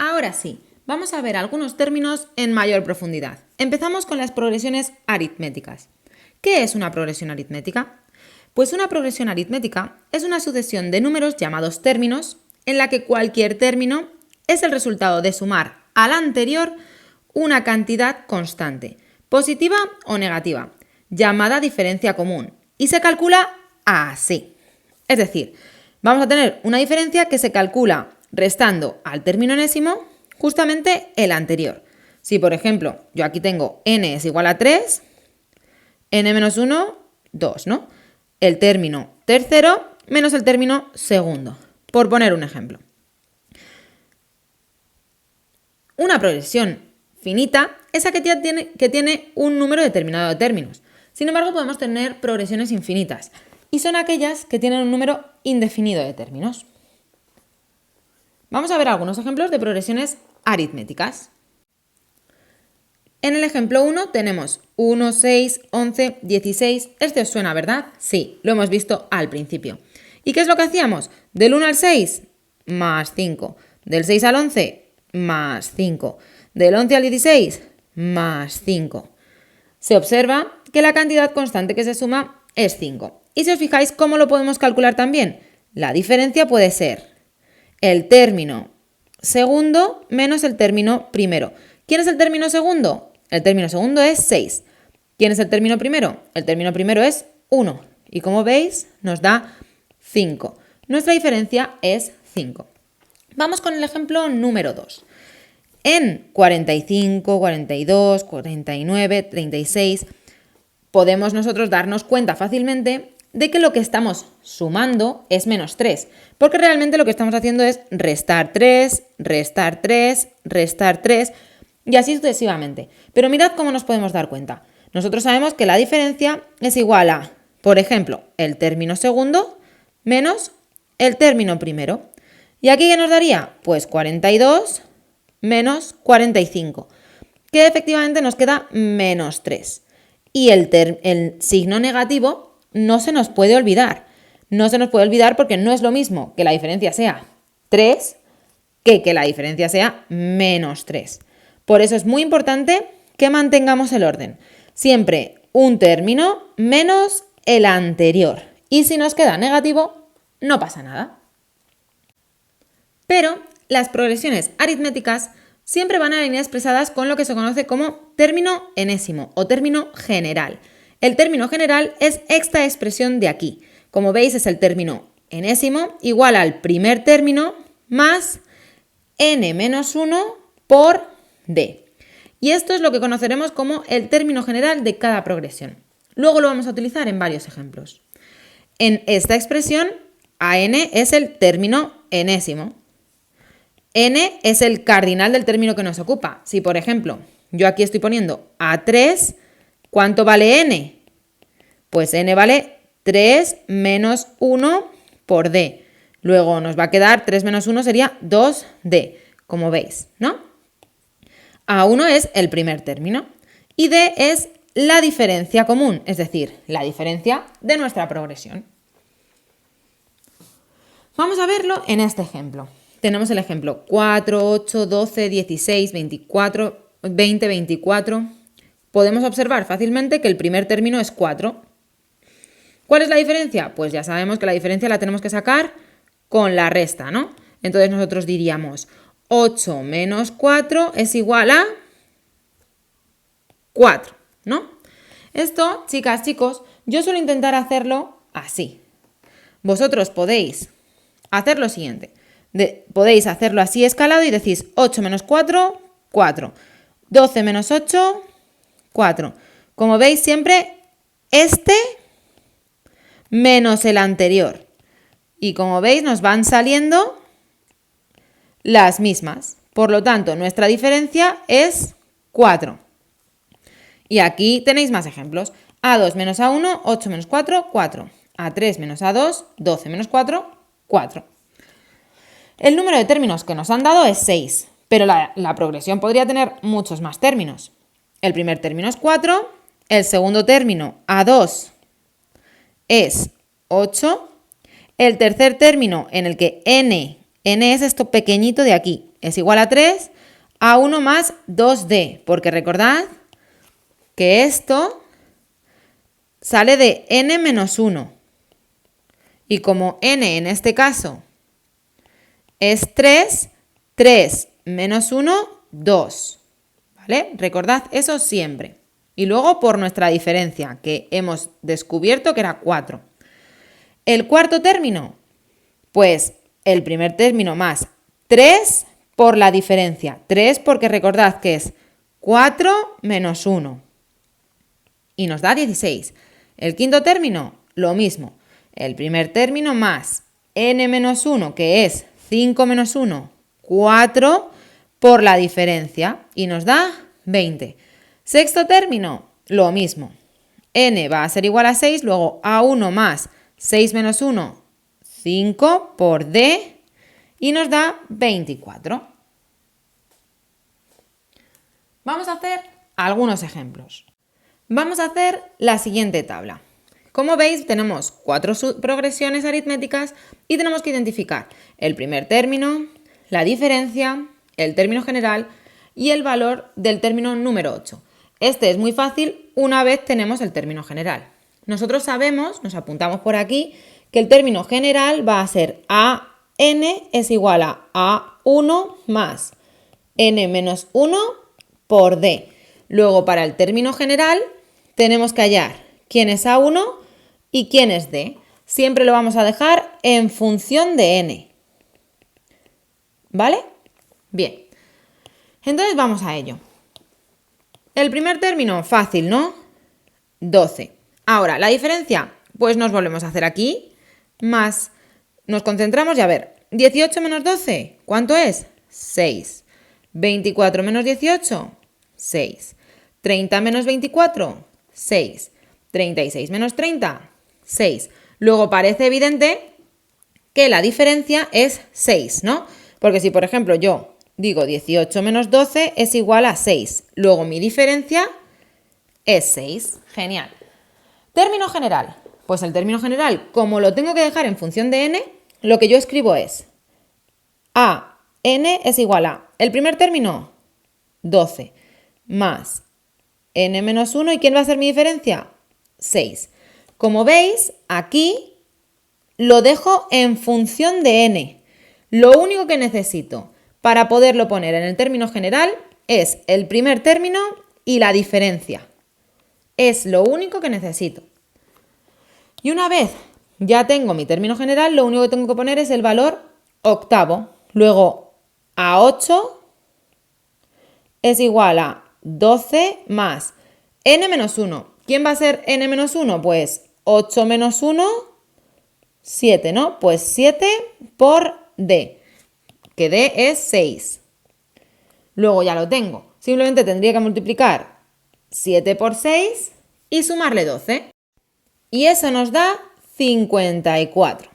Ahora sí, vamos a ver algunos términos en mayor profundidad. Empezamos con las progresiones aritméticas. ¿Qué es una progresión aritmética? Pues una progresión aritmética es una sucesión de números llamados términos en la que cualquier término es el resultado de sumar al anterior una cantidad constante, positiva o negativa, llamada diferencia común, y se calcula así. Es decir, vamos a tener una diferencia que se calcula restando al término enésimo justamente el anterior. Si, por ejemplo, yo aquí tengo n es igual a 3, n menos 1, 2, ¿no? El término tercero menos el término segundo, por poner un ejemplo. Una progresión finita es aquella que tiene un número determinado de términos. Sin embargo, podemos tener progresiones infinitas y son aquellas que tienen un número indefinido de términos. Vamos a ver algunos ejemplos de progresiones aritméticas. En el ejemplo 1 tenemos 1, 6, 11, 16. Este os suena, ¿verdad? Sí, lo hemos visto al principio. ¿Y qué es lo que hacíamos? Del 1 al 6, más 5. Del 6 al 11, más 5. Del 11 al 16, más 5. Se observa que la cantidad constante que se suma es 5. Y si os fijáis, ¿cómo lo podemos calcular también? La diferencia puede ser el término segundo menos el término primero. ¿Quién es el término segundo? El término segundo es 6. ¿Quién es el término primero? El término primero es 1. Y como veis, nos da 5. Nuestra diferencia es 5. Vamos con el ejemplo número 2. En 45, 42, 49, 36, podemos nosotros darnos cuenta fácilmente de que lo que estamos sumando es menos 3, porque realmente lo que estamos haciendo es restar 3, restar 3, restar 3 y así sucesivamente. Pero mirad cómo nos podemos dar cuenta. Nosotros sabemos que la diferencia es igual a, por ejemplo, el término segundo menos el término primero. ¿Y aquí qué nos daría? Pues 42 menos 45, que efectivamente nos queda menos 3. Y el signo negativo no se nos puede olvidar. No se nos puede olvidar porque no es lo mismo que la diferencia sea 3 que la diferencia sea menos 3. Por eso es muy importante que mantengamos el orden. Siempre un término menos el anterior. Y si nos queda negativo, no pasa nada. Pero las progresiones aritméticas siempre van a venir expresadas con lo que se conoce como término enésimo o término general. El término general es esta expresión de aquí. Como veis, es el término enésimo igual al primer término más n menos 1 por d. Y esto es lo que conoceremos como el término general de cada progresión. Luego lo vamos a utilizar en varios ejemplos. En esta expresión, an es el término enésimo. N es el cardinal del término que nos ocupa. Si, por ejemplo, yo aquí estoy poniendo A3, ¿cuánto vale N? Pues N vale 3 menos 1 por D. Luego nos va a quedar 3 menos 1 sería 2D, como veis, ¿no? A1 es el primer término y D es la diferencia común, es decir, la diferencia de nuestra progresión. Vamos a verlo en este ejemplo. Tenemos el ejemplo 4, 8, 12, 16, 24, 20, 24. Podemos observar fácilmente que el primer término es 4. ¿Cuál es la diferencia? Pues ya sabemos que la diferencia la tenemos que sacar con la resta, ¿no? Entonces nosotros diríamos 8 menos 4 es igual a 4, ¿no? Esto, chicas, chicos, yo suelo intentar hacerlo así. Vosotros podéis hacer lo siguiente. Podéis hacerlo así escalado y decís 8 menos 4, 4. 12 menos 8, 4. Como veis, siempre este menos el anterior. Y como veis, nos van saliendo las mismas. Por lo tanto, nuestra diferencia es 4. Y aquí tenéis más ejemplos. A2 menos A1, 8 menos 4, 4. A3 menos A2, 12 menos 4, 4. El número de términos que nos han dado es 6, pero la progresión podría tener muchos más términos. El primer término es 4, el segundo término, A2, es 8, el tercer término en el que n n es esto pequeñito de aquí, es igual a 3, A1 más 2D, porque recordad que esto sale de n menos 1. Y como n en este caso es 3, 3 menos 1, 2. ¿Vale? Recordad eso siempre. Y luego por nuestra diferencia, que hemos descubierto que era 4. El cuarto término, pues el primer término más 3 por la diferencia. 3 porque recordad que es 4 menos 1. Y nos da 16. El quinto término, lo mismo. El primer término más n menos 1, que es 5 menos 1, 4 por la diferencia. Y nos da 20. Sexto término, lo mismo. N va a ser igual a 6, luego A1 más 6 menos 1, 5 por D, y nos da 24. Vamos a hacer algunos ejemplos. Vamos a hacer la siguiente tabla. Como veis, tenemos 4 progresiones aritméticas y tenemos que identificar el primer término, la diferencia, el término general y el valor del término número 8. Este es muy fácil una vez tenemos el término general. Nosotros sabemos, nos apuntamos por aquí, que el término general va a ser AN es igual a A1 más N menos 1 por D. Luego, para el término general, tenemos que hallar quién es A1 y quién es D. Siempre lo vamos a dejar en función de N. ¿Vale? Bien. Entonces vamos a ello. El primer término, fácil, ¿no? 12. Ahora, la diferencia, pues nos volvemos a hacer aquí, más, nos concentramos y a ver, 18 menos 12, ¿cuánto es? 6. 24 menos 18, 6. 30 menos 24, 6. 36 menos 30, 6. Luego parece evidente que la diferencia es 6, ¿no? Porque si, por ejemplo, yo digo 18 menos 12 es igual a 6. Luego mi diferencia es 6. Genial. Término general. Pues el término general, como lo tengo que dejar en función de n, lo que yo escribo es a n es igual a, el primer término, 12, más n menos 1. ¿Y quién va a ser mi diferencia? 6. Como veis, aquí lo dejo en función de n. Lo único que necesito para poderlo poner en el término general es el primer término y la diferencia. Es lo único que necesito. Y una vez ya tengo mi término general, lo único que tengo que poner es el valor octavo. Luego, A8 es igual a 12 más n menos 1. ¿Quién va a ser n menos 1? Pues 8 menos 1, 7, ¿no? Pues 7 por d, que d es 6. Luego ya lo tengo. Simplemente tendría que multiplicar 7 por 6 y sumarle 12. Y eso nos da 54.